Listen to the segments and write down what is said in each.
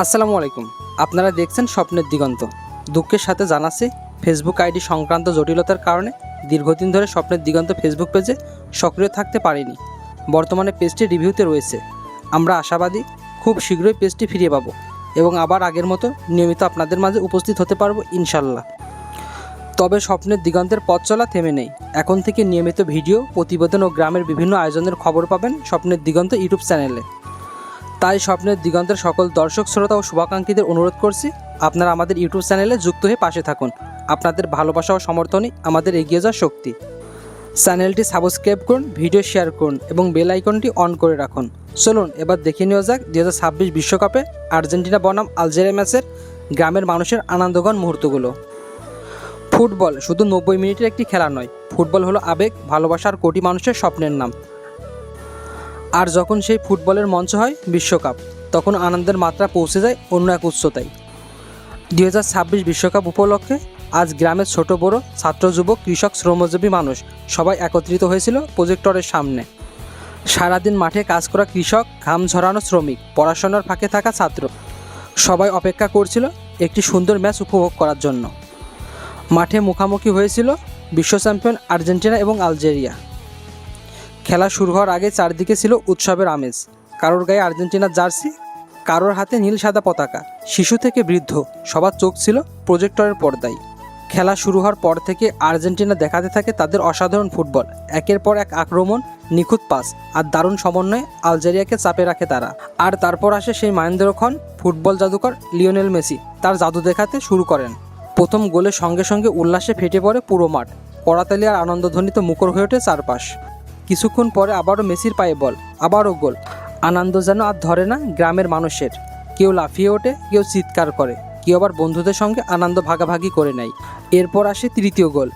আসসালামু আলাইকুম। আপনারা দেখছেন স্বপ্নের দিগন্ত। দুঃখের সাথে জানাচ্ছি, ফেসবুক আইডি সংক্রান্ত জটিলতার কারণে দীর্ঘদিন ধরে স্বপ্নের দিগন্ত ফেসবুক পেজে সক্রিয় থাকতে পারিনি। বর্তমানে পেজটি রিভিউতে রয়েছে। আমরা আশাবাদী খুব শীঘ্রই পেজটি ফিরিয়ে পাবো এবং আবার আগের মতো নিয়মিত আপনাদের মাঝে উপস্থিত হতে পারবো ইনশাল্লাহ। তবে স্বপ্নের দিগন্তের পথ চলা থেমে নেই। এখন থেকে নিয়মিত ভিডিও, প্রতিবেদন ও গ্রামের বিভিন্ন আয়োজনের খবর পাবেন স্বপ্নের দিগন্ত ইউটিউব চ্যানেলে। তাই স্বপ্নের দিগন্তের সকল দর্শক শ্রোতা ও শুভাকাঙ্ক্ষীদের অনুরোধ করছি, আপনারা আমাদের ইউটিউব চ্যানেলে যুক্ত হয়ে পাশে থাকুন। আপনাদের ভালোবাসা ও সমর্থনই আমাদের এগিয়ে যাওয়ার শক্তি। চ্যানেলটি সাবস্ক্রাইব করুন, ভিডিও শেয়ার করুন এবং বেল আইকনটি অন করে রাখুন। চলুন এবার দেখে নেওয়া যাক 2026 বিশ্বকাপে আর্জেন্টিনা বনাম আলজেরিয়া ম্যাচের গ্রামের মানুষের আনন্দঘন মুহূর্তগুলো। ফুটবল শুধু 90 মিনিটের একটি খেলা নয়, ফুটবল হলো আবেগ, ভালোবাসার কোটি মানুষের স্বপ্নের নাম। আর যখন সেই ফুটবলের মঞ্চ হয় বিশ্বকাপ, তখন আনন্দের মাত্রা পৌঁছে যায় অন্য এক উচ্চতায়। 2026 বিশ্বকাপ উপলক্ষে আজ গ্রামের ছোট বড়, ছাত্র, যুবক, কৃষক, শ্রমজীবী মানুষ সবাই একত্রিত হয়েছিল প্রজেক্টরের সামনে। সারাদিন মাঠে কাজ করা কৃষক, ঘাম ঝরানো শ্রমিক, পড়াশোনার ফাঁকে থাকা ছাত্র, সবাই অপেক্ষা করছিল একটি সুন্দর ম্যাচ উপভোগ করার জন্য। মাঠে মুখোমুখি হয়েছিল বিশ্ব চ্যাম্পিয়ন আর্জেন্টিনা এবং আলজেরিয়া। খেলা শুরু হওয়ার আগে চারদিকে ছিল উৎসবের আমেজ। কারোর গায়ে আর্জেন্টিনার জার্সি, কারোর হাতে নীল সাদা পতাকা। শিশু থেকে বৃদ্ধ সবার চোখ ছিল প্রজেক্টরের পর্দায়। খেলা শুরু হওয়ার পর থেকে আর্জেন্টিনা দেখাতে থাকে তাদের অসাধারণ ফুটবল। একের পর এক আক্রমণ, নিখুঁত পাস আর দারুণ সমন্বয়ে আলজেরিয়াকে চাপে রাখে তারা। আর তারপর আসে সেই মহেন্দ্রক্ষণ, ফুটবল জাদুকর লিওনেল মেসি তার জাদু দেখাতে শুরু করেন। প্রথম গোলের সঙ্গে সঙ্গে উল্লাসে ফেটে পড়ে পুরো মাঠ। করতালি আর আনন্দধ্বনিতে মুখর হয়ে ওঠে চারপাশ। কিছুক্ষণ পরে আবারও মেসির পায়ে বল, আবারও গোল। আনন্দ যেন আর ধরে না গ্রামের মানুষের। কেউ লাফিয়ে ওঠে, কেউ চিৎকার করে, কেউ আবার বন্ধুদের সঙ্গে আনন্দ ভাগাভাগি করে নেয়। এরপর আসে তৃতীয় গোল,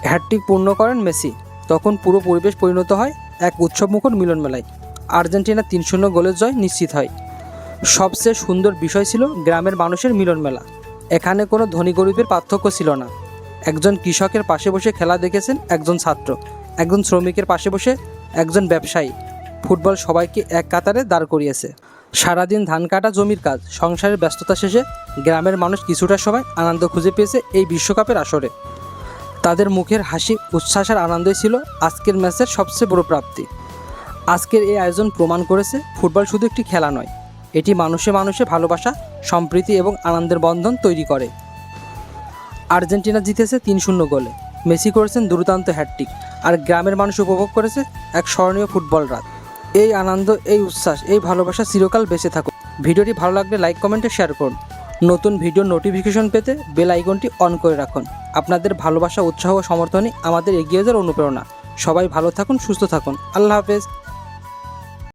হ্যাটট্রিক পূর্ণ করেন মেসি। তখন পুরো পরিবেশ পরিণত হয় এক উৎসবমুখর মিলন মেলায়। আর্জেন্টিনা 3-0 গোলের জয় নিশ্চিত হয়। সবচেয়ে সুন্দর বিষয় ছিল গ্রামের মানুষের মিলন মেলা। এখানে কোনো ধনী গরিবের পার্থক্য ছিল না। একজন কৃষকের পাশে বসে খেলা দেখেছেন একজন ছাত্র, একজন শ্রমিকের পাশে বসে একজন ব্যবসায়ী। ফুটবল সবাইকে এক কাতারে দাঁড় করিয়েছে। সারাদিন ধান কাটা, জমির কাজ, সংসারের ব্যস্ততা শেষে গ্রামের মানুষ কিছুটা সময় আনন্দ খুঁজে পেয়েছে এই বিশ্বকাপের আসরে। তাদের মুখের হাসি, উচ্ছ্বাস আর আনন্দই ছিল আজকের ম্যাচের সবচেয়ে বড় প্রাপ্তি। আজকের এই আয়োজন প্রমাণ করেছে ফুটবল শুধু একটি খেলা নয়, এটি মানুষে মানুষে ভালোবাসা, সম্প্রীতি এবং আনন্দের বন্ধন তৈরি করে। আর্জেন্টিনা জিতেছে 3-0 গোলে, মেসি করেছেন দুর্দান্ত হ্যাটট্রিক, আর গ্রামের মানুষ উপভোগ করেছে এক স্মরণীয় ফুটবল রাত। এই আনন্দ, এই উচ্ছ্বাস, এই ভালোবাসা চিরকাল বেঁচে থাকুক। ভিডিওটি ভালো লাগলে লাইক, কমেন্টে শেয়ার করুন। নতুন ভিডিওর নোটিফিকেশন পেতে বেল আইকনটি অন করে রাখুন। আপনাদের ভালোবাসা, উৎসাহ ও সমর্থনই আমাদের এগিয়ে যাওয়ার অনুপ্রেরণা। সবাই ভালো থাকুন, সুস্থ থাকুন। আল্লাহ হাফেজ।